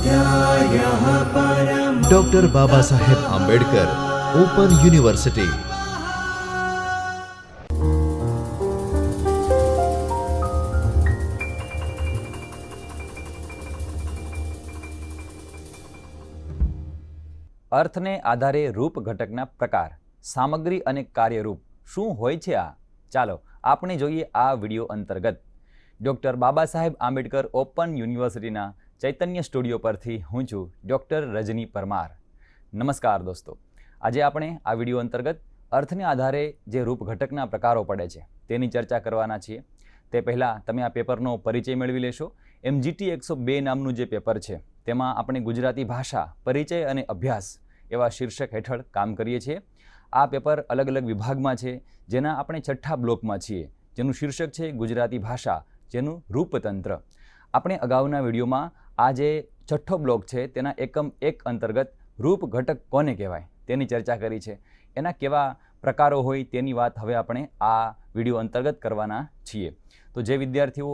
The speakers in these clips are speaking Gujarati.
स्वाध्यायः परमः। Doctor Baba Saheb Ambedkar open university. અર્થને આધારે રૂપ ઘટકના પ્રકાર, સામગ્રી અને કાર્યરૂપ શું હોય છે? ચાલો આપણે જોઈએ આ વિડીયો અંતર્ગત. ડૉક્ટર બાબા સાહેબ આંબેડકર ઓપન યુનિવર્સિટીના ચૈતન્ય સ્ટુડિયો પરથી હું છું ડૉક્ટર રજની પરમાર. નમસ્કાર દોસ્તો, આજે આપણે આ વિડીયો અંતર્ગત અર્થને આધારે જે રૂપ ઘટકના પ્રકારો પડે છે તેની ચર્ચા કરવાના છીએ. તે પહેલાં તમે આ પેપરનો પરિચય મેળવી લેશો. MGT 102 નામનું જે પેપર છે તેમાં આપણે ગુજરાતી ભાષા, પરિચય અને અભ્યાસ એવા શીર્ષક હેઠળ કામ કરીએ છીએ. આ પેપર અલગ અલગ વિભાગમાં છે, જેના આપણે છઠ્ઠા બ્લોકમાં છીએ, જેનું શીર્ષક છે ગુજરાતી ભાષા, જેનું રૂપતંત્ર. આપણે અગાઉના વિડીયોમાં આ જે છઠ્ઠો બ્લોક છે તેના એકમ 1 અંતર્ગત રૂપ ઘટક કોને કહેવાય તેની ચર્ચા કરી છે. એના કેવા પ્રકારો હોય તેની વાત હવે આપણે આ વિડીયો અંતર્ગત કરવાના છીએ. તો જે વિદ્યાર્થીઓ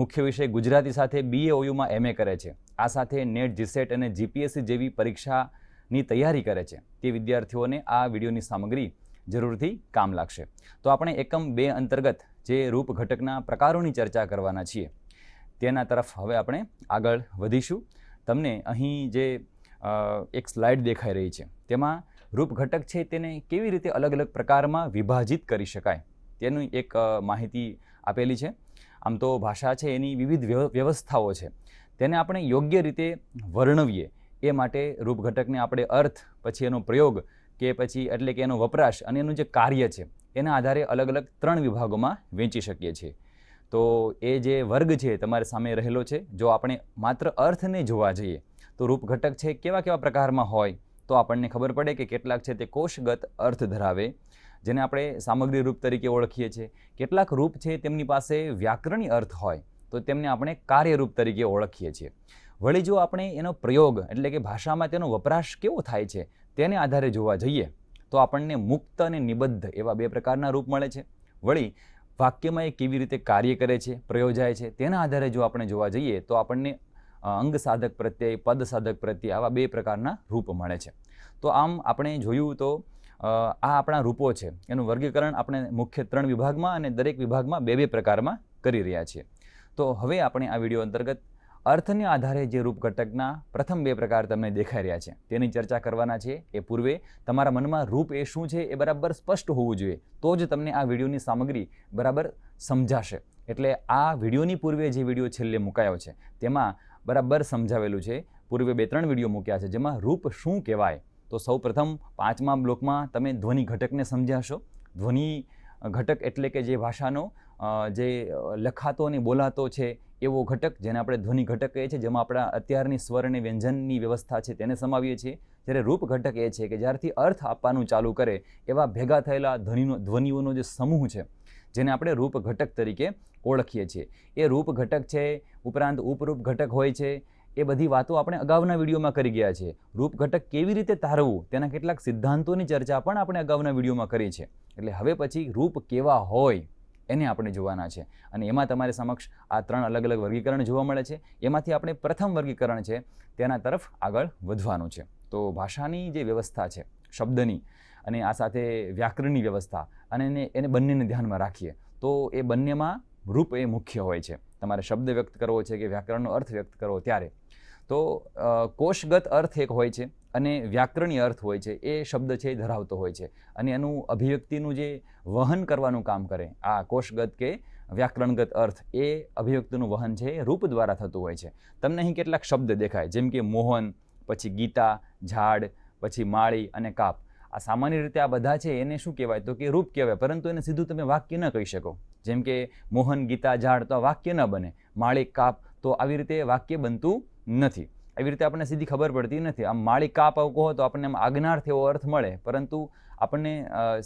મુખ્ય વિષય ગુજરાતી સાથે BAOUમાં MA કરે છે, આ સાથે નેટ, જીસેટ અને GPSC જેવી પરીક્ષાની તૈયારી કરે છે, તે વિદ્યાર્થીઓને આ વિડીયોની સામગ્રી જરૂરથી કામ લાગશે. તો આપણે એકમ 2 અંતર્ગત જે રૂપ ઘટકના પ્રકારોની ચર્ચા કરવાના છીએ તેના તરફ હવે આપણે આગળ વધીશું. તમને અહીં જે એક સ્લાઇડ દેખાઈ રહી છે તેમાં રૂપ ઘટક છે તેને કેવી રીતે અલગ અલગ પ્રકારમાં વિભાજિત કરી શકાય તેની એક માહિતી આપેલી છે. આમ તો ભાષા છે એની વિવિધ વ્યવસ્થાઓ છે, તેને આપણે યોગ્ય રીતે વર્ણવીએ એ માટે રૂપ ઘટકને આપણે અર્થ, પછી એનો પ્રયોગ કે પછી એટલે કે એનો વપરાશ અને એનું જે કાર્ય છે એના આધારે અલગ અલગ 3 વિભાગોમાં વહેંચી શકીએ છીએ. તો એ જે વર્ગ છે તમારી સામે રહેલો છે, જો આપણે માત્ર અર્થને જોવા જઈએ તો રૂપ ઘટક છે કેવા કેવા પ્રકારમાં હોય તો આપણને ખબર પડે કે કેટલાક છે તે કોષગત અર્થ ધરાવે, જેને આપણે સામગ્રી રૂપ તરીકે ઓળખીએ છીએ. કેટલાક રૂપ છે તેમની પાસે વ્યાકરણી અર્થ હોય તો તેમને આપણે કાર્યરૂપ તરીકે ઓળખીએ છીએ. વળી જો આપણે એનો પ્રયોગ એટલે કે ભાષામાં તેનો વપરાશ કેવો થાય છે તેને આધારે જોવા જઈએ તો આપણને મુક્ત અને નિબદ્ધ એવા 2 પ્રકારના રૂપ મળે છે. વળી વાક્યમાં એ કેવી રીતે કાર્ય કરે છે, પ્રયોજાય છે, તેના આધારે જો આપણે જોવા જઈએ તો આપણને અંગ સાધક પ્રત્યય, પદ સાધક પ્રત્યય આવા 2 પ્રકારના રૂપ મળે છે. તો આમ આપણે જોયું તો આ આપણા રૂપો છે એનું વર્ગીકરણ આપણે મુખ્ય 3 વિભાગમાં અને દરેક વિભાગમાં 2 પ્રકારમાં કરી રહ્યા છીએ. તો હવે આપણે આ વિડીયો અંતર્ગત અર્થને આધારે જે રૂપ ઘટકના પ્રથમ 2 પ્રકાર તમને દેખાઈ રહ્યા છે તેની ચર્ચા કરવાના છે. એ પૂર્વે તમારા મનમાં રૂપ એ શું છે એ બરાબર સ્પષ્ટ હોવું જોઈએ, તો જ તમને આ વિડીયોની સામગ્રી બરાબર સમજાશે. એટલે આ વિડીયોની પૂર્વે જે વિડીયો છેલ્લે મુકાયો છે તેમાં બરાબર સમજાવેલું છે. પૂર્વે 2-3 વિડીયો મૂક્યા છે જેમાં રૂપ શું કહેવાય. તો સૌ પ્રથમ 5મા બ્લોકમાં તમે ધ્વનિ ઘટકને સમજ્યાશો. ધ્વનિ ઘટક એટલે કે જે ભાષાનો જે લખાતો અને બોલાતો છે એવો ઘટક, જેને આપણે ધ્વનિ ઘટક કહીએ છીએ, જેમાં આપણા અત્યારની સ્વર અને વ્યંજનની વ્યવસ્થા છે તેને સમાવીએ છીએ. જ્યારે રૂપ ઘટક એ છે કે જ્યારથી અર્થ આપવાનું ચાલુ કરે એવા ભેગા થયેલા ધ્વનિઓનો જે સમૂહ છે જેને આપણે રૂપ ઘટક તરીકે ઓળખીએ છીએ. એ રૂપ ઘટક છે, ઉપરાંત ઉપરૂપ ઘટક હોય છે. એ બધી વાતો આપણે અગાઉના વિડીયોમાં કરી ગયા છે. રૂપ ઘટક કેવી રીતે તારવવું તેના કેટલાક સિદ્ધાંતોની ચર્ચા પણ આપણે અગાઉના વિડીયોમાં કરી છે. એટલે હવે પછી રૂપ કેવા હોય એને આપણે જોવાના છે અને એમાં તમારી સમક્ષ આ 3 અલગ અલગ વર્ગીકરણ જોવા મળે છે. એમાંથી આપણે પ્રથમ વર્ગીકરણ છે તેના તરફ આગળ વધવાનું છે. તો ભાષાની જે વ્યવસ્થા છે શબ્દની અને આ સાથે વ્યાકરણની વ્યવસ્થા અને એને બંનેને ધ્યાનમાં રાખીએ તો એ બંનેમાં રૂપ એ મુખ્ય હોય છે. તમારે શબ્દ વ્યક્ત કરવો છે કે વ્યાકરણનો અર્થ વ્યક્ત કરવો ત્યારે તો કોષગત અર્થ એક હોય છે અને વ્યાકરણીય અર્થ હોય છે. એ શબ્દ છે એ ધરાવતો હોય છે અને એનું અભિવ્યક્તિનું જે વહન કરવાનું કામ કરે, આ કોષગત કે વ્યાકરણગત અર્થ, એ અભિવ્યક્તિનું વહન છે એ રૂપ દ્વારા થતું હોય છે. તમને અહીં કેટલાક શબ્દ દેખાય, જેમ કે મોહન, પછી ગીતા, ઝાડ, પછી માળી અને કાપ. આ સામાન્ય રીતે આ બધા છે એને શું કહેવાય તો કે રૂપ કહેવાય, પરંતુ એને સીધું તમે વાક્ય ન કહી શકો. જેમ કે મોહન, ગીતા, ઝાડ તો આ વાક્ય ન બને. માળી, કાપ તો આવી રીતે વાક્ય બનતું નથી. આવી રીતે આપણને સીધી ખબર પડતી નથી. આમ માળી કાપ આવું કહો તો આપણને આમ આજ્ઞાર્થ એવો અર્થ મળે, પરંતુ આપણને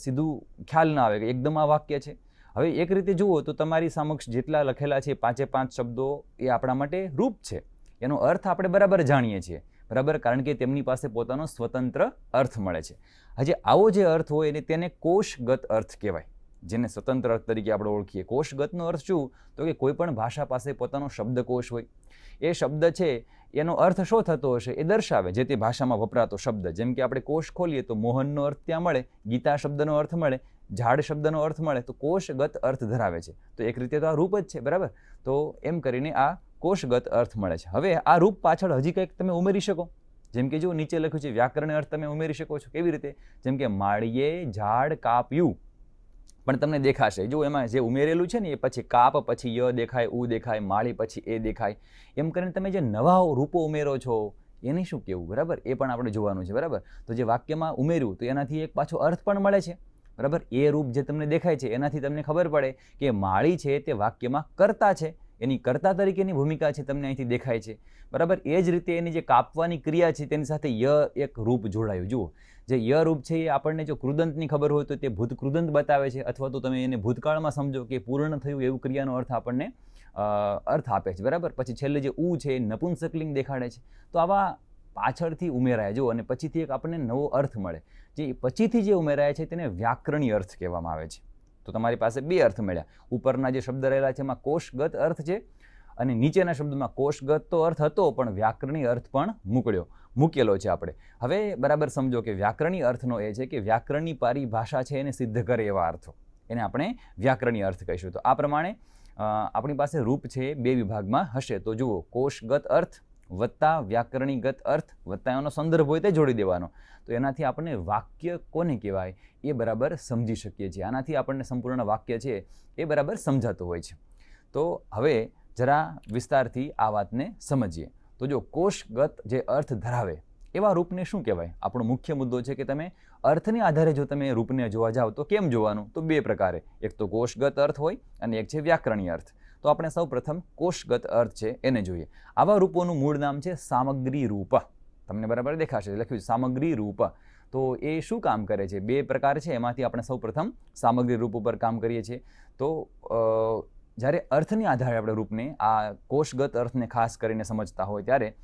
સીધું ખ્યાલ ના આવે કે એકદમ આ વાક્ય છે. હવે એક રીતે જુઓ તો તમારી સમક્ષ જેટલા લખેલા છે 5 શબ્દો એ આપણા માટે રૂપ છે. એનો અર્થ આપણે બરાબર જાણીએ છીએ, બરાબર, કારણ કે તેમની પાસે પોતાનો સ્વતંત્ર અર્થ મળે છે. હજી આવો જે અર્થ હોય એને તેને કોષગત અર્થ કહેવાય, જેને સ્વતંત્ર અર્થ તરીકે આપણે ઓળખીએ. કોષગતનો અર્થ શું તો કે કોઈ પણ ભાષા પાસે પોતાનો શબ્દકોશ હોય. એ શબ્દ છે એનો અર્થ શું થતો હશે એ દર્શાવે જે તે ભાષામાં વપરાતો શબ્દ. જેમ કે આપણે કોષ ખોલીએ તો મોહનનો અર્થ ત્યાં મળે, ગીતા શબ્દનો અર્થ મળે, ઝાડ શબ્દનો અર્થ મળે, તો કોષગત અર્થ ધરાવે છે. તો એક રીતે તો આ રૂપ જ છે, બરાબર. તો એમ કરીને આ કોષગત અર્થ મળે છે. હવે આ રૂપ પાછળ હજી કંઈક તમે ઉમેરી શકો. જેમ કે જો નીચે લખ્યું છે વ્યાકરણ અર્થ તમે ઉમેરી શકો છો. કેવી રીતે? જેમ કે માળીએ ઝાડ કાપ્યું, પણ તમને દેખાશે જો એમાં જે ઉમેરેલું છે ને એ પછી કાપ પછી ય દેખાય, ઉ દેખાય, માળી પછી એ દેખાય. એમ કરીને તમે જે નવા રૂપો ઉમેરો છો એને શું કહેવું, બરાબર, એ પણ આપણે જોવાનું છે, બરાબર. તો જે વાક્યમાં ઉમેર્યું તો એનાથી એક પાછો અર્થ પણ મળે છે, બરાબર. એ રૂપ જે તમને દેખાય છે એનાથી તમને ખબર પડે કે માળી છે તે વાક્યમાં કર્તા છે, એની કર્તા તરીકેની ભૂમિકા છે, તમને અહીંથી દેખાય છે, બરાબર. એ જ રીતે એની જે કાપવાની ક્રિયા છે તેની સાથે ય એક રૂપ જોડાયું. જુઓ જે ય રૂપ છે એ આપણને જો કૃદંતની ખબર હોય તો તે ભૂત કૃદંત બતાવે છે, અથવા તો તમે એને ભૂતકાળમાં સમજો કે પૂર્ણ થયું એવું ક્રિયાનો અર્થ આપણને અર્થ આપે છે, બરાબર. પછી છેલ્લે જે ઉ છે એ નપુંસકલિંગ દેખાડે છે. તો આવા પાછળથી ઉમેરાય જો અને પછીથી એક આપણને નવો અર્થ મળે. જે પછીથી જે ઉમેરાય છે તેને વ્યાકરણી અર્થ કહેવામાં આવે છે. તો તમારી પાસે બે અર્થ મળ્યા. ઉપરના જે શબ્દ રહેલા છે એમાં કોષગત અર્થ છે અને નીચેના શબ્દમાં કોષગત તો અર્થ હતો પણ વ્યાકરણી અર્થ પણ મૂકેલો છે આપણે. હવે બરાબર સમજો કે વ્યાકરણી અર્થનો એ છે કે વ્યાકરણની પરિભાષા છે એને સિદ્ધ કરે એવા અર્થો, એને આપણે વ્યાકરણી અર્થ કહીશું. તો આ પ્રમાણે આપણી પાસે રૂપ છે બે વિભાગમાં હશે. તો જુઓ કોષગત અર્થ વત્તા વ્યાકરણીગત અર્થ વત્તા એનો સંદર્ભ હોય તે જોડી દેવાનો. તો એનાથી આપણને વાક્ય કોને કહેવાય એ બરાબર સમજી શકીએ છીએ. આનાથી આપણને સંપૂર્ણ વાક્ય છે એ બરાબર સમજાતું હોય છે. તો હવે જરા વિસ્તારથી આ વાતને સમજીએ. તો જો કોષગત જે અર્થ ધરાવે એવા રૂપને શું કહેવાય? આપણો મુખ્ય મુદ્દો છે કે તમે અર્થને આધારે જો તમે રૂપને જોવા જાઓ તો કેમ જોવાનું? તો બે પ્રકારે, એક તો કોષગત અર્થ હોય અને એક છે વ્યાકરણીય અર્થ. તો આપણે સૌ પ્રથમ કોષગત અર્થ છે એને જોઈએ. આવા રૂપોનું મૂળ નામ છે સામગ્રી રૂપ. તમને બરાબર દેખાશે લખ્યું છે સામગ્રી રૂપ. તો એ શું કામ કરે છે? બે પ્રકાર છે, એમાંથી આપણે સૌ પ્રથમ સામગ્રી રૂપ ઉપર કામ કરીએ છીએ. તો જ્યારે અર્થની આધારે આપણે રૂપને આ કોષગત અર્થને ખાસ કરીને સમજતા હોય ત્યારે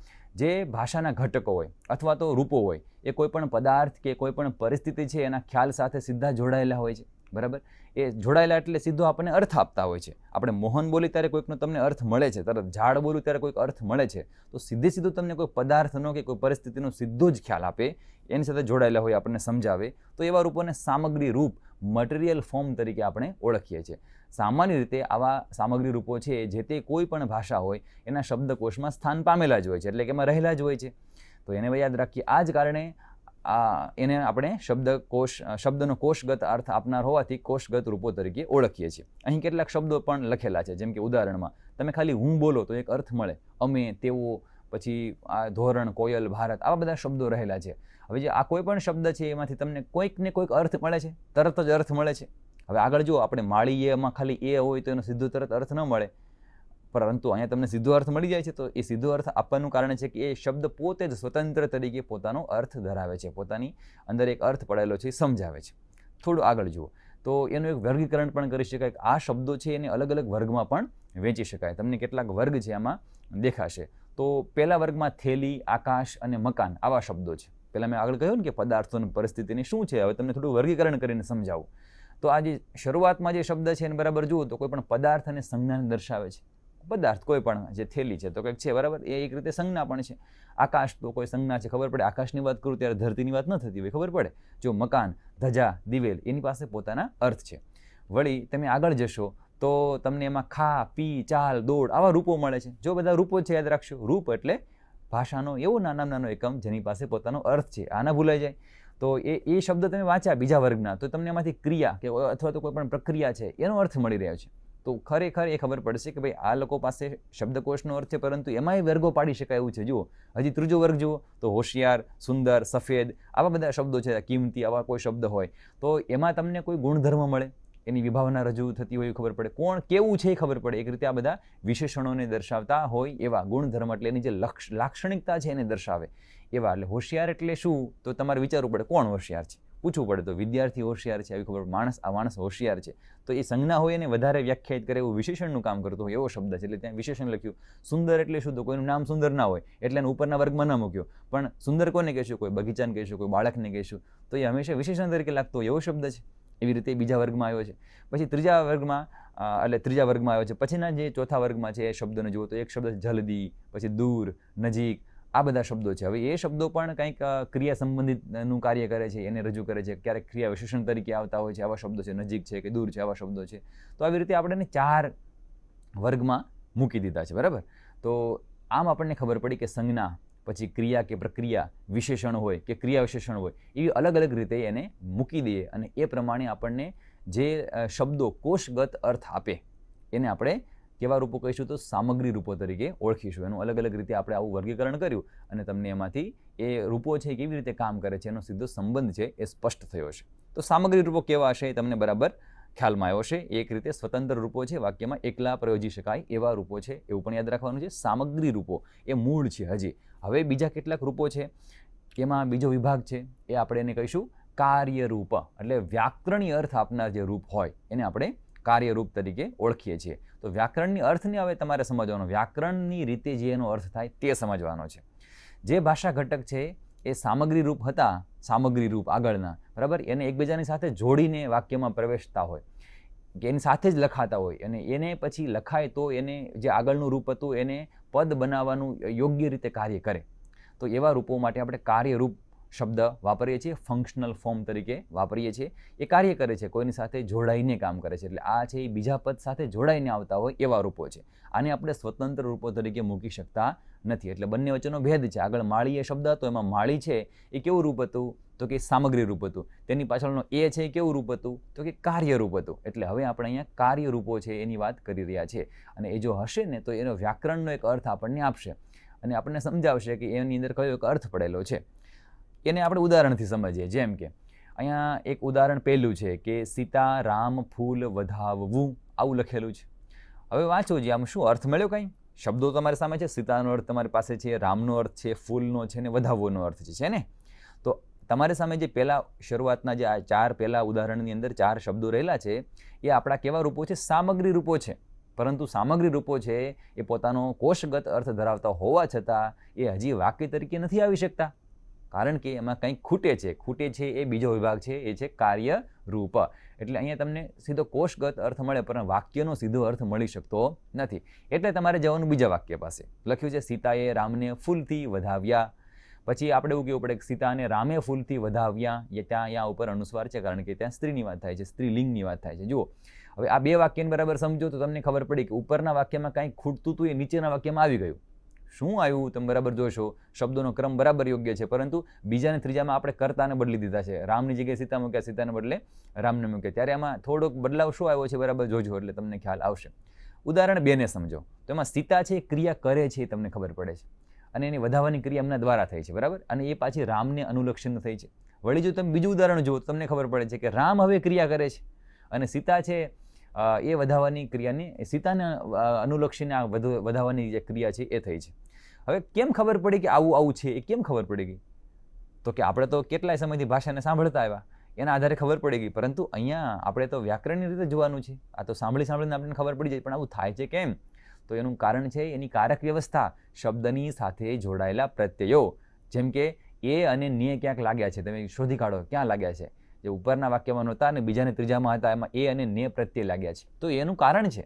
જે ભાષાના ઘટકો હોય અથવા તો રૂપો હોય એ કોઈ પણ પદાર્થ કે કોઈ પણ પરિસ્થિતિ છે એના ખ્યાલ સાથે સીધા જોડાયેલા હોય છે, બરાબર. એ જોડાયેલા એટલે સીધો આપણને અર્થ આપતા હોય છે. આપણે મોહન બોલી ત્યારે કોઈકનો તમને અર્થ મળે છે, તરત ઝાડ બોલું ત્યારે કોઈક અર્થ મળે છે. તો સીધું તમને કોઈ પદાર્થનો કે કોઈ પરિસ્થિતિનો સીધો જ ખ્યાલ આપે, એની સાથે જોડાયેલા હોય, આપણને સમજાવે. તો એવા રૂપોને સામગ્રી રૂપ, મટીરિયલ ફોર્મ તરીકે આપણે ઓળખીએ છીએ. સામાન્ય રીતે આવા સામગ્રી રૂપો છે જે તે કોઈ પણ ભાષા હોય એના શબ્દકોશમાં સ્થાન પામેલા જ હોય છે, એટલે કે એમાં રહેલા જ હોય છે. તો એને યાદ રાખીએ. આ જ કારણે એને આપણે શબ્દનો કોષગત અર્થ આપનાર હોવાથી કોષગત રૂપો તરીકે ઓળખીએ છીએ. અહીં કેટલાક શબ્દો પણ લખેલા છે, જેમ કે ઉદાહરણમાં તમે ખાલી હું બોલો તો એક અર્થ મળે, અમે, તેઓ, પછી આ ધોરણ, કોયલ, ભારત, આવા બધા શબ્દો રહેલા છે. હવે જે આ કોઈ પણ શબ્દ છે એમાંથી તમને કોઈક ને કોઈક અર્થ મળે છે, તરત જ અર્થ મળે છે. હવે આગળ જુઓ, આપણે માળીએમાં ખાલી એ હોય તો એનો સીધો તરત અર્થ ન મળે, પરંતુ અહીંયા તમને સીધો અર્થ મળી જાય છે. તો એ સીધો અર્થ આપવાનું કારણ છે કે એ શબ્દ પોતે જ સ્વતંત્ર તરીકે પોતાનો અર્થ ધરાવે છે, પોતાની અંદર એક અર્થ પડેલો છે એ સમજાવે છે. થોડું આગળ જુઓ તો એનું એક વર્ગીકરણ પણ કરી શકાય કે આ શબ્દો છે એને અલગ અલગ વર્ગમાં પણ વેચી શકાય. તમને કેટલાક વર્ગ છે આમાં દેખાશે. તો પહેલા વર્ગમાં થેલી, આકાશ અને મકાન આવા શબ્દો છે. પહેલાં મેં આગળ કહ્યું ને કે પદાર્થો અને પરિસ્થિતિની શું છે, હવે તમને થોડું વર્ગીકરણ કરીને સમજાવું. તો આ જે શરૂઆતમાં જે શબ્દ છે એને બરાબર જુઓ તો કોઈ પણ પદાર્થ અને સંજ્ઞાને દર્શાવે છે. પદાર્થ કોઈ પણ, જે થેલી છે તો કંઈક છે, બરાબર, એ એક રીતે સંજ્ઞા પણ છે. આકાશ તો કોઈ સંજ્ઞા છે, ખબર પડે. આકાશની વાત કરું ત્યારે ધરતીની વાત ન થતી હોય, ખબર પડે. જો મકાન, ધજા, દિવેલ, એની પાસે પોતાના અર્થ છે. વળી તમે આગળ જશો તો તમને એમાં ખા, પી, ચાલ, દોડ આવા રૂપો મળે છે. જો બધા રૂપો છે યાદ રાખશો. રૂપ એટલે ભાષાનો એવો નાનો એકમ જેની પાસે પોતાનો અર્થ છે. આના ભૂલાઈ જાય તો એ શબ્દ તમે વાંચ્યા બીજા વર્ગના તો તમને એમાંથી ક્રિયા કે અથવા તો કોઈ પણ પ્રક્રિયા છે એનો અર્થ મળી રહ્યો છે. તો ખરેખર એ ખબર પડશે કે ભાઈ આ લોકો પાસે શબ્દકોશનો અર્થ છે, પરંતુ એમાંય વર્ગો પાડી શકાય એવું છે. જુઓ હજી ત્રીજો વર્ગ જુઓ તો હોશિયાર, સુંદર, સફેદ આવા બધા શબ્દો છે, કિંમતી આવા કોઈ શબ્દ હોય તો એમાં તમને કોઈ ગુણધર્મ મળે, એની વિભાવના રજૂ થતી હોય ખબર પડે, કોણ કેવું છે એ ખબર પડે. એક રીતે આ બધા વિશેષણોને દર્શાવતા હોય એવા ગુણધર્મ, એટલે એની જે લાક્ષણિકતા છે એને દર્શાવે એવા. એટલે હોશિયાર એટલે શું તો તમારે વિચારવું પડે કોણ હોશિયાર છે, પૂછવું પડે. તો વિદ્યાર્થી હોશિયાર છે આવી ખબર, માણસ હોશિયાર છે. તો એ સંજ્ઞા હોય એને વધારે વ્યાખ્યાયિત કરે એવું વિશેષણનું કામ કરતું હોય એવો શબ્દ છે, એટલે ત્યાં વિશેષણ લખ્યું. સુંદર એટલે શું તો કોઈનું નામ સુંદર ના હોય એટલે એને ઉપરના વર્ગમાં ન મૂક્યો, પણ સુંદર કોને કહેશું, કોઈ બગીચાને કહેશું, કોઈ બાળકને કહેશું, તો એ હંમેશા વિશેષણ તરીકે લાગતો હોય એવો શબ્દ છે. એવી રીતે બીજા વર્ગમાં આવ્યો છે. પછી ત્રીજા વર્ગમાં એટલે ત્રીજા વર્ગમાં આવ્યો છે. પછીના જે ચોથા વર્ગમાં છે એ શબ્દોને જુઓ તો એક શબ્દ છે જલ્દી, પછી દૂર, નજીક, આ બધા શબ્દો છે. હવે એ શબ્દો પણ કંઈક ક્રિયા સંબંધિતનું કાર્ય કરે છે, એને રજૂ કરે છે. ક્યારેક ક્રિયા વિશેષણ તરીકે આવતા હોય છે આવા શબ્દો છે, નજીક છે કે દૂર છે આવા શબ્દો છે. તો આવી રીતે આપણે એને 4 વર્ગમાં મૂકી દીધા છે, બરાબર. તો આમ આપણને ખબર પડી કે સંજ્ઞા, પછી ક્રિયા કે પ્રક્રિયા, વિશેષણ હોય કે ક્રિયા વિશેષણ હોય, એવી અલગ અલગ રીતે એને મૂકી દઈએ અને એ પ્રમાણે આપણને જે શબ્દો કોષગત અર્થ આપે એને આપણે કેવા રૂપો કહીશું તો સામગ્રી રૂપો તરીકે ઓળખીશું. એનું અલગ અલગ રીતે આપણે આવું વર્ગીકરણ કર્યું અને તમને એમાંથી એ રૂપો છે કેવી રીતે કામ કરે છે એનો સીધો સંબંધ છે એ સ્પષ્ટ થયો છે. તો સામગ્રી રૂપો કેવા હશે એ તમને બરાબર ખ્યાલમાં આવ્યો છે. એક રીતે સ્વતંત્ર રૂપો છે, વાક્યમાં એકલા પ્રયોજી શકાય એવા રૂપો છે, એવું પણ યાદ રાખવાનું છે. સામગ્રી રૂપો એ મૂળ છે હજી. હવે બીજા કેટલાક રૂપો છે, એમાં બીજો વિભાગ છે, એ આપણે એને કહીશું કાર્યરૂપ. એટલે વ્યાકરણીય અર્થ આપનાર જે રૂપ હોય એને આપણે કાર્યરૂપ તરીકે ઓળખીએ છીએ. તો વ્યાકરણની અર્થને હવે તમારે સમજવાનો, વ્યાકરણની રીતે જે એનો અર્થ થાય તે સમજવાનો છે. જે ભાષા ઘટક છે એ સામગ્રી રૂપ હતા, સામગ્રી રૂપ આગળના, બરાબર, એને એકબીજાની સાથે જોડીને વાક્યમાં પ્રવેશતા હોય કે એની સાથે જ લખાતા હોય અને એને પછી લખાય તો એને જે આગળનું રૂપ હતું એને પદ બનાવવાનું યોગ્ય રીતે કાર્ય કરે. તો એવા રૂપો માટે આપણે કાર્યરૂપ શબ્દ વાપરીએ છીએ, ફંક્શનલ ફોર્મ તરીકે વાપરીએ છીએ. એ કાર્ય કરે છે, કોઈની સાથે જોડાઈને કામ કરે છે. એટલે આ છે એ બીજા પદ સાથે જોડાઈને આવતા હોય એવા રૂપો છે. આને આપણે સ્વતંત્ર રૂપો તરીકે મૂકી શકતા નથી. એટલે બંને વચ્ચેનો ભેદ છે. આગળ માળી એ શબ્દ હતો, એમાં માળી છે એ કેવું રૂપ હતું તો કે સામગ્રી રૂપ હતું. તેની પાછળનો એ છે એ કેવું રૂપ હતું તો કે કાર્ય રૂપ હતું. એટલે હવે આપણે અહીંયા કાર્ય રૂપો છે એની વાત કરી રહ્યા છીએ. અને એ જો હશે ને તો એનો વ્યાકરણનો એક અર્થ આપણને આપશે અને આપણને સમજાવશે કે એની અંદર કયો એક અર્થ પડેલો છે. એને આપણે ઉદાહરણથી સમજીએ. જેમ કે અહીંયા એક ઉદાહરણ પહેલું છે કે સીતા રામ ફૂલ વધાવવું, આવું લખેલું છે. હવે વાંચો જે આમ શું અર્થ મળ્યો કંઈ? શબ્દો તમારી સામે છે, સીતાનો અર્થ તમારી પાસે છે, રામનો અર્થ છે, ફૂલનો છે ને વધાવવાનો અર્થ છે ને. તો તમારી સામે જે પહેલા શરૂઆતના જે આ 4 પહેલા ઉદાહરણની અંદર 4 શબ્દો રહેલા છે એ આપણા કેવા રૂપો છે? સામગ્રી રૂપો છે. પરંતુ સામગ્રી રૂપો છે એ પોતાનો કોષગત અર્થ ધરાવતા હોવા છતાં એ હજી વાક્ય તરીકે નથી આવી શકતા, કારણ કે એમાં કંઈક ખૂટે છે એ બીજો વિભાગ છે, એ છે કાર્યરૂપ. એટલે અહીંયા તમને સીધો કોષગત અર્થ મળે પણ વાક્યનો સીધો અર્થ મળી શકતો નથી. એટલે તમારે જવાનું બીજા વાક્ય પાસે. લખ્યું છે સીતાએ રામને ફૂલથી વધાવ્યા. પછી આપણે એવું કહેવું પડે કે સીતાને રામે ફૂલથી વધાવ્યા. ત્યાં ઉપર અનુસ્વાર છે કારણ કે ત્યાં સ્ત્રીની વાત થાય છે, સ્ત્રીલિંગની વાત થાય છે. જુઓ હવે આ બે વાક્યને બરાબર સમજો તો તમને ખબર પડી કે ઉપરના વાક્યમાં કંઈક ખૂટતું હતું એ નીચેના વાક્યમાં આવી ગયું. શું આવ્યું તમે બરાબર જોશો, શબ્દોનો ક્રમ બરાબર યોગ્ય છે પરંતુ બીજા અને ત્રીજામાં આપણે કર્તાને બદલી દીધા છે. રામની જગ્યાએ સીતા મૂક્યા, સીતાને બદલે રામને મૂક્યા. ત્યારે આમાં થોડોક બદલાવ શું આવ્યો છે બરાબર જોજો એટલે તમને ખ્યાલ આવશે. ઉદાહરણ 2 ને સમજો તો એમાં સીતા છે ક્રિયા કરે છે એ તમને ખબર પડે છે અને એની વધાવવાની ક્રિયા એમના દ્વારા થઈ છે, બરાબર, અને એ પાછી રામને અનુલક્ષીને થઈ છે. વળી જો તમે બીજું ઉદાહરણ જુઓ તો તમને ખબર પડે છે કે રામ હવે ક્રિયા કરે છે અને સીતા છે એ વધાવવાની ક્રિયાને સીતાને અનુલક્ષીને આ વધાવવાની જે ક્રિયા છે એ થઈ છે. હવે કેમ ખબર પડી કે આવું છે? એ કેમ ખબર પડી ગઈ? તો કે આપણે તો કેટલાય સમયથી ભાષાને સાંભળતા આવ્યા, એના આધારે ખબર પડી ગઈ. પરંતુ અહીંયા આપણે તો વ્યાકરણની રીતે જોવાનું છે. આ તો સાંભળીને આપણને ખબર પડી જાય, પણ આવું થાય છે કેમ? તો એનું કારણ છે એની કારક વ્યવસ્થા, શબ્દની સાથે જોડાયેલા પ્રત્યયો. જેમ કે એ અને ને ક્યાંક લાગ્યા છે, તમે શોધી કાઢો ક્યાં લાગ્યા છે. જે ઉપરના વાક્યમાં નહોતા અને બીજાને ત્રીજામાં હતા એમાં એ અને ને પ્રત્યય લાગ્યા છે. તો એનું કારણ છે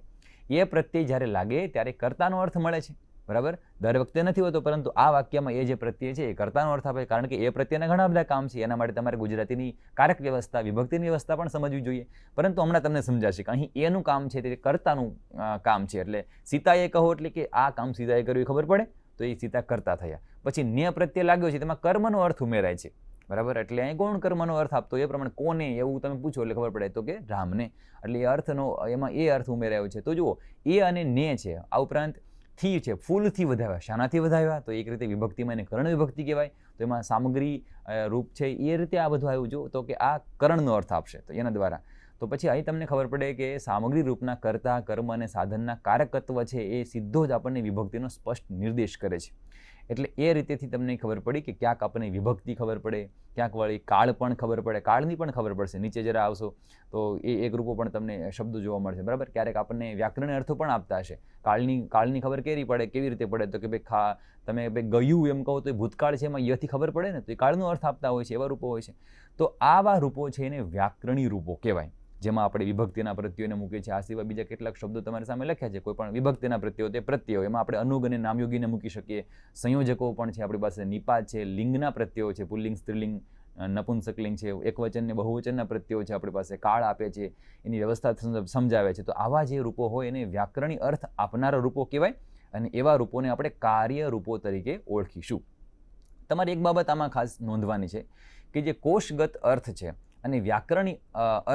એ પ્રત્યય જ્યારે લાગે ત્યારે કર્તાનો અર્થ મળે છે, બરાબર. દર વખતે નથી હોતો પરંતુ આ વાક્યમાં એ જે પ્રત્યય છે એ કર્તાનો અર્થ આપે, કારણ કે એ પ્રત્યયના ઘણા બધા કામ છે. એના માટે તમારે ગુજરાતીની કારક વ્યવસ્થા, વિભક્તિની વ્યવસ્થા પણ સમજવી જોઈએ. પરંતુ હમણાં તમને સમજાશે કે અહીં એનું કામ છે તે કર્તાનું કામ છે. એટલે સીતાએ કહો એટલે કે આ કામ સીતાએ કર્યું એ ખબર પડે તો એ સીતા કર્તા થયા. પછી ને પ્રત્યય લાગ્યો છે તેમાં કર્મનો અર્થ ઉમેરાય છે, બરાબર. એટલે અહીં કોણ કર્મનો અર્થ આપતો એ પ્રમાણે કોને એવું તમે પૂછો એટલે ખબર પડે તો કે રામને. એટલે એ અર્થનો એમાં એ અર્થ ઉમેરાયો છે. તો જુઓ એ અને ને છે. આ ઉપરાંત થી છે, ફૂલથી વધાવ્યા. શાનાથી વધાવ્યા? તો એક રીતે વિભક્તિમાં એને કરણ વિભક્તિ કહેવાય. તો એમાં સામગ્રી રૂપ છે એ રીતે આ બધું આવ્યું. જો તો કે આ કરણનો અર્થ આપશે તો એના દ્વારા. તો પછી અહીં તમને ખબર પડે કે સામગ્રી રૂપના કર્તા, કર્મ અને સાધનના કારકત્વ છે એ સીધો જ આપણને વિભક્તિનો સ્પષ્ટ નિર્દેશ કરે છે. એટલે એ રીતેથી તમને ખબર પડી કે ક્યાંક આપણને વિભક્તિ ખબર પડે, ક્યાંક વળી કાળ પણ ખબર પડે, કાળની પણ ખબર પડશે. નીચે જરા આવશો તો એ એક રૂપો પણ તમને શબ્દો જોવા મળશે, બરાબર. ક્યારેક આપણને વ્યાકરણ અર્થો પણ આપતા હશે. કાળની ખબર કેવી રીતે પડે તો કે ભાઈ તમે ગયું એમ કહો તો એ ભૂતકાળ છે એમાં યથી ખબર પડે ને, તો એ કાળનો અર્થ આપતા હોય છે, એવા રૂપો હોય છે. તો આવા રૂપો છે એને વ્યાકરણી રૂપો કહેવાય. જેમાં આપણે વિભક્તિના પ્રત્યયોને મૂકીએ છીએ. આ સિવાય બીજા કેટલાક શબ્દો તમારી સામે લખ્યા છે. કોઈ પણ વિભક્તિના પ્રત્યયો તે પ્રત્યયો, એમાં આપણે અનુગ અને નામયોગીને મૂકી શકીએ. સંયોજકો પણ છે આપણી પાસે, નિપાત છે, લિંગના પ્રત્યયો છે, પુલ્લિંગ, સ્ત્રીલિંગ, નપુંસકલિંગ છે, એકવચન ને બહુવચનના પ્રત્યયો છે આપણી પાસે, કાળ આપે છે, એની વ્યવસ્થા સમજાવે છે. તો આવા જે રૂપો હોય એને વ્યાકરણી અર્થ આપનારા રૂપો કહેવાય અને એવા રૂપોને આપણે કાર્ય રૂપો તરીકે ઓળખીશું. તમારે એક બાબત આમાં ખાસ નોંધવાની છે કે જે કોષગત અર્થ છે અને વ્યાકરણી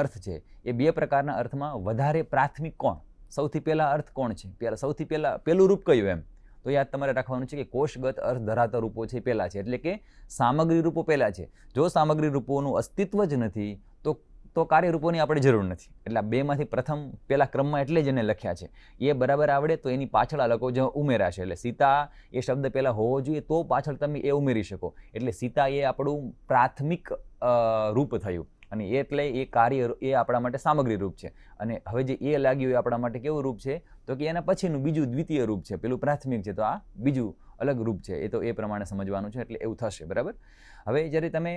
અર્થ છે એ બે પ્રકારના અર્થમાં વધારે પ્રાથમિક કોણ, સૌથી પહેલા અર્થ કોણ છે, સૌથી પહેલું રૂપ કયું, એમ તો યાદ તમારે રાખવાનું છે કે કોષગત અર્થ ધરાવતા રૂપો છે પહેલા છે, એટલે કે સામગ્રી રૂપો પહેલા છે. જો સામગ્રી રૂપોનું અસ્તિત્વ જ નથી તો કાર્યરૂપોની આપણે જરૂર નથી. એટલે આ બેમાંથી પ્રથમ પહેલા ક્રમમાં એટલે જ એને લખ્યા છે. એ બરાબર આવડે તો એની પાછળ આ લોકો જે ઉમેર્યા છે, એટલે સીતા એ શબ્દ પહેલા હોવો જોઈએ તો પાછળ તમે એ ઉમેરી શકો. એટલે સીતા એ આપણું પ્રાથમિક રૂપ થયું અને એટલે એ કાર્ય એ આપણા માટે સામગ્રી રૂપ છે. અને હવે જે એ લાગ્યું એ આપણા માટે કેવું રૂપ છે તો કે એના પછીનું બીજું દ્વિતીય રૂપ છે. પેલું પ્રાથમિક છે તો આ બીજું અલગ રૂપ છે. એ તો એ પ્રમાણે સમજવાનું છે, એટલે એવું થશે. બરાબર. હવે જ્યારે તમે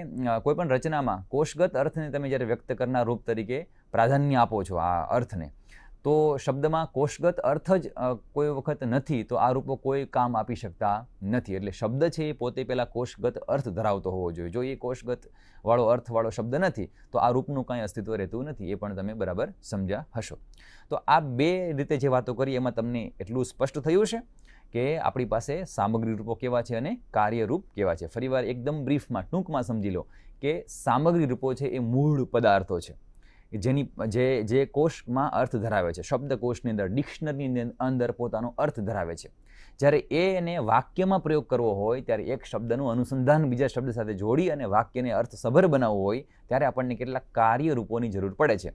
કોઈ પણ રચનામાં કોષગત અર્થને તમે જ્યારે વ્યક્ત કરનાર રૂપ તરીકે પ્રાધાન્ય આપો છો આ અર્થને, તો શબ્દમાં કોષગત અર્થ જ કોઈ વખત નથી તો આ રૂપો કોઈ કામ આપી શકતા નથી. એટલે શબ્દ છે એ પોતે પહેલાં કોષગત અર્થ ધરાવતો હોવો જોઈએ. જો એ કોષગત વાળો અર્થવાળો શબ્દ નથી તો આ રૂપનું કાંઈ અસ્તિત્વ રહેતું નથી. એ પણ તમે બરાબર સમજ્યા હશો. તો આ બે રીતે જે વાતો કરી એમાં તમને એટલું સ્પષ્ટ થયું છે કે આપણી પાસે સામગ્રી રૂપો કેવા છે અને કાર્યરૂપ કેવા છે. ફરીવાર એકદમ બ્રીફમાં ટૂંકમાં સમજી લો કે સામગ્રી રૂપો છે એ મૂળ પદાર્થો છે જે કોષમાં અર્થ ધરાવે છે. શબ્દકોષની અંદર, ડિક્શનરીની અંદર પોતાનો અર્થ ધરાવે છે. જ્યારે એને વાક્યમાં પ્રયોગ કરવો હોય ત્યારે એક શબ્દનું અનુસંધાન બીજા શબ્દ સાથે જોડી અને વાક્યને અર્થસભર બનાવવું હોય ત્યારે આપણને કેટલાક કાર્યરૂપોની જરૂર પડે છે.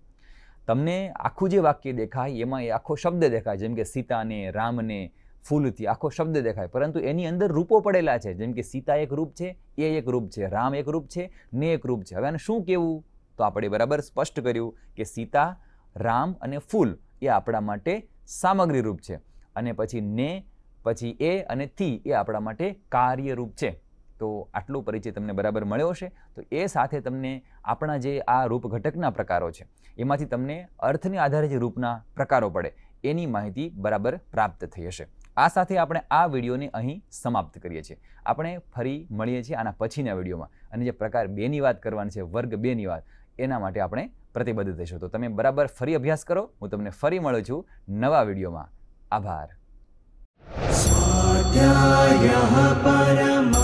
તમને આખું જે વાક્ય દેખાય એમાં એ આખો શબ્દ દેખાય, જેમ કે સીતાને, રામને, ફૂલથી આખો શબ્દ દેખાય, પરંતુ એની અંદર રૂપો પડેલા છે. જેમ કે સીતા એક રૂપ છે, એ એક રૂપ છે, રામ એક રૂપ છે, ને એક રૂપ છે. હવે આને શું કહેવું તો આપણે બરાબર સ્પષ્ટ કર્યું કે સીતા, રામ અને ફૂલ એ આપણા માટે સામગ્રી રૂપ છે અને પછી ને, પછી એ અને થી એ આપણા માટે કાર્યરૂપ છે. તો આટલો પરિચય તમને બરાબર મળ્યો હશે. તો એ સાથે તમને આપણા જે આ રૂપ ઘટકના પ્રકારો છે એમાંથી તમને અર્થને આધારે જે રૂપના પ્રકારો પડે એની માહિતી બરાબર પ્રાપ્ત થઈ હશે. આ સાથે આપણે આ વિડીયોને અહીં સમાપ્ત કરીએ છીએ. આપણે ફરી મળીએ છીએ આના પછીના વિડીયોમાં અને જે પ્રકાર 2ની વાત કરવાની છે, વર્ગ 2ની વાત, એના માટે આપણે પ્રતિબદ્ધ થઈશું. તો તમે બરાબર ફરી અભ્યાસ કરો. હું તમને ફરી મળું છું નવા વિડીયોમાં. આભાર. સ્વાધ્યાયઃ પરમઃ